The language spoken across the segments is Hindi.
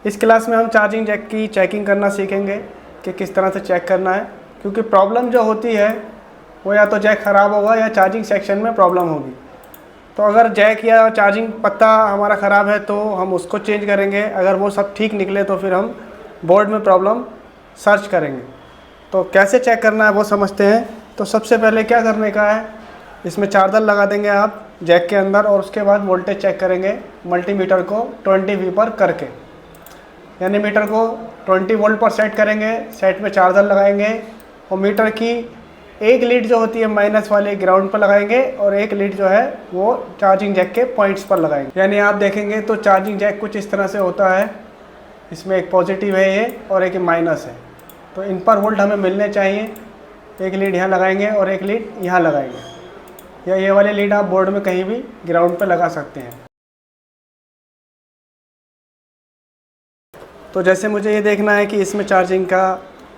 इस क्लास में हम चार्जिंग जैक की चेकिंग करना सीखेंगे कि किस तरह से चेक करना है, क्योंकि प्रॉब्लम जो होती है वो या तो जैक ख़राब होगा या चार्जिंग सेक्शन में प्रॉब्लम होगी। तो अगर जैक या चार्जिंग पत्ता हमारा ख़राब है तो हम उसको चेंज करेंगे, अगर वो सब ठीक निकले तो फिर हम बोर्ड में प्रॉब्लम सर्च करेंगे। तो कैसे चेक करना है वो समझते हैं। तो सबसे पहले क्या करने का है, इसमें चार्जर लगा देंगे आप जैक के अंदर और उसके बाद वोल्टेज चेक करेंगे मल्टीमीटर को 20V पर करके, यानी मीटर को 20 वोल्ट पर सेट करेंगे, सेट में चार्जर लगाएंगे और मीटर की एक लीड जो होती है माइनस वाले ग्राउंड पर लगाएंगे और एक लीड जो है वो चार्जिंग जैक के पॉइंट्स पर लगाएंगे। यानी आप देखेंगे तो चार्जिंग जैक कुछ इस तरह से होता है, इसमें एक पॉजिटिव है ये और एक माइनस है, तो इन पर वोल्ट हमें मिलने चाहिए। एक लीड यहाँ लगाएंगे और एक लीड यहाँ लगाएंगे, या ये वाली लीड आप बोर्ड में कहीं भी ग्राउंड पर लगा सकते हैं। तो जैसे मुझे ये देखना है कि इसमें चार्जिंग का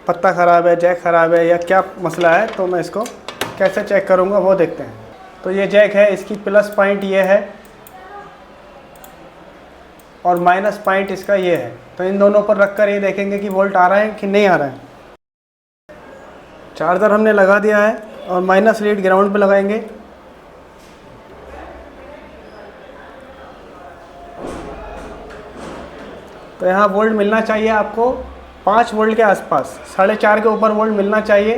पत्ता ख़राब है, जैक ख़राब है या क्या मसला है, तो मैं इसको कैसे चेक करूँगा वो देखते हैं। तो ये जैक है, इसकी प्लस पॉइंट ये है और माइनस पॉइंट इसका ये है। तो इन दोनों पर रखकर ये देखेंगे कि वोल्ट आ रहा है कि नहीं आ रहा है। चार्जर हमने लगा दिया है और माइनस लीड ग्राउंड पे लगाएंगे। तो यहाँ वोल्ट मिलना चाहिए आपको 5 वोल्ट के आसपास, 4.5 के ऊपर वोल्ट मिलना चाहिए।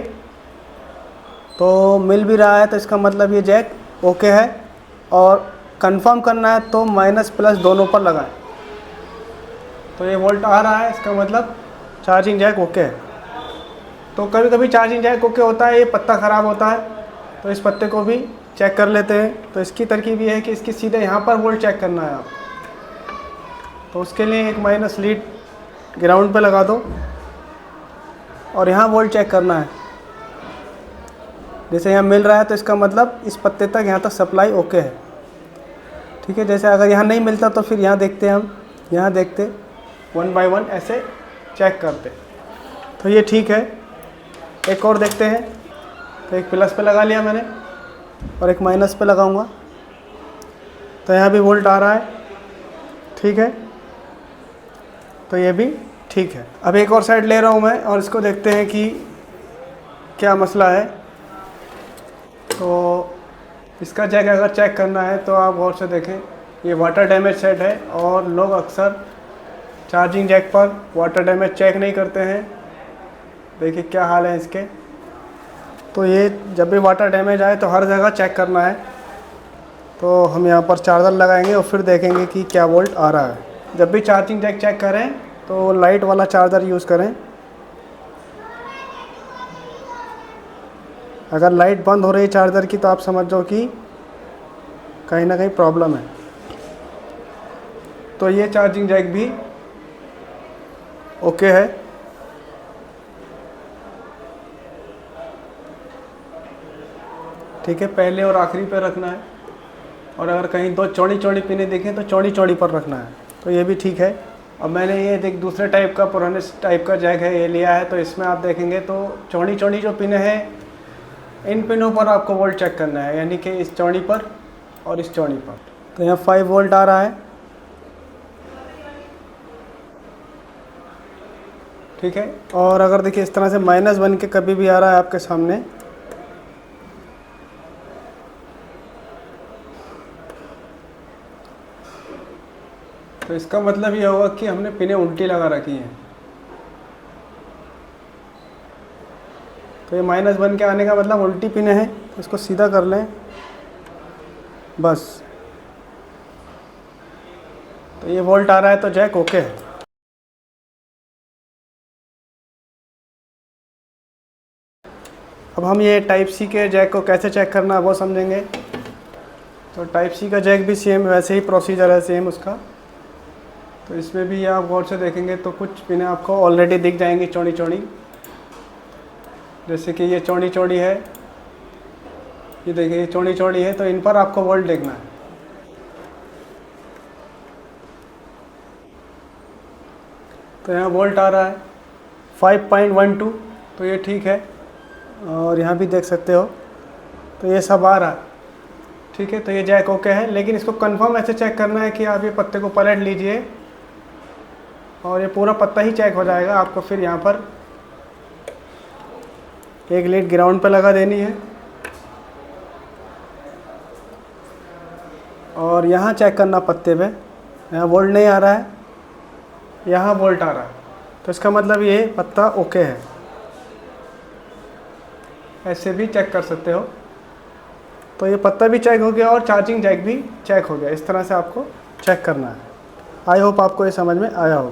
तो मिल भी रहा है तो इसका मतलब ये जैक ओके है। और कंफर्म करना है तो माइनस प्लस दोनों पर लगाएं। तो ये वोल्ट आ रहा है, इसका मतलब चार्जिंग जैक ओके है। तो कभी कभी चार्जिंग जैक ओके होता है, ये पत्ता ख़राब होता है, तो इस पत्ते को भी चेक कर लेते हैं। तो इसकी तरकीब ये है कि इसकी सीधे यहाँ पर वोल्ट चेक करना है आप। तो उसके लिए एक माइनस लीड ग्राउंड पे लगा दो और यहाँ वोल्ट चेक करना है। जैसे यहाँ मिल रहा है तो इसका मतलब इस पत्ते तक यहाँ तक सप्लाई ओके है, ठीक है। जैसे अगर यहाँ नहीं मिलता तो फिर यहाँ देखते हम, यहाँ देखते 1 बाय 1 ऐसे चेक करते। तो ये ठीक है। एक और देखते हैं। तो एक प्लस पे लगा लिया मैंने और एक माइनस पे लगाऊंगा, तो यहाँ भी वोल्ट आ रहा है, ठीक है। तो ये भी ठीक है। अब एक और साइड ले रहा हूँ मैं और इसको देखते हैं कि क्या मसला है। तो इसका जैक अगर चेक करना है तो आप गौर से देखें, ये वाटर डैमेज सेट है और लोग अक्सर चार्जिंग जैक पर वाटर डैमेज चेक नहीं करते हैं। देखिए क्या हाल है इसके। तो ये जब भी वाटर डैमेज आए तो हर जगह चेक करना है। तो हम यहाँ पर चार्जर लगाएंगे और फिर देखेंगे कि क्या वोल्ट आ रहा है। जब भी चार्जिंग जैक चेक करें तो लाइट वाला चार्जर यूज़ करें। अगर लाइट बंद हो रही है चार्जर की तो आप समझ जाओ कि कहीं ना कहीं प्रॉब्लम है। तो ये चार्जिंग जैक भी ओके है। ठीक है, पहले और आखिरी पे रखना है और अगर कहीं दो चौड़ी चौड़ी पिनें दिखें तो चौड़ी चौड़ी पर रखना है। तो ये भी ठीक है। अब मैंने ये एक दूसरे टाइप का पुराने टाइप का जैक है ये लिया है, तो इसमें आप देखेंगे तो चौड़ी चौड़ी जो पिनें हैं इन पिनों पर आपको वोल्ट चेक करना है, यानी कि इस चौड़ी पर और इस चौड़ी पर। तो यहाँ 5 वोल्ट आ रहा है, ठीक है। और अगर देखिए इस तरह से माइनस बन के कभी भी आ रहा है आपके सामने, तो इसका मतलब ये होगा कि हमने पिनें उल्टी लगा रखी हैं। तो ये माइनस बन के आने का मतलब उल्टी पिनें हैं। तो इसको सीधा कर लें बस। तो ये वोल्ट आ रहा है तो जैक ओके है। अब हम ये टाइप सी के जैक को कैसे चेक करना है वो समझेंगे। तो टाइप सी का जैक भी सेम वैसे ही प्रोसीजर है, सेम उसका। तो इसमें भी आप गौर से देखेंगे तो कुछ पिनें आपको ऑलरेडी दिख जाएंगी चौड़ी चौड़ी, जैसे कि ये चौड़ी चौड़ी है, ये देखिए ये चौड़ी चौड़ी है। तो इन पर आपको वोल्ट देखना है। तो यहाँ वोल्ट आ रहा है 5.12, तो ये ठीक है। और यहाँ भी देख सकते हो तो ये सब आ रहा है, ठीक है। तो ये जैक ओके है, लेकिन इसको कंफर्म ऐसे चेक करना है कि आप ये पत्ते को पलट लीजिए और ये पूरा पत्ता ही चेक हो जाएगा। आपको फिर यहाँ पर एक लीड ग्राउंड पे लगा देनी है और यहाँ चेक करना पत्ते पे, यहाँ वोल्ट नहीं आ रहा है, यहाँ वोल्ट आ रहा है, तो इसका मतलब ये पत्ता ओके है। ऐसे भी चेक कर सकते हो। तो ये पत्ता भी चेक हो गया और चार्जिंग जैक भी चेक हो गया। इस तरह से आपको चेक करना है। आई होप आपको ये समझ में आया होगा।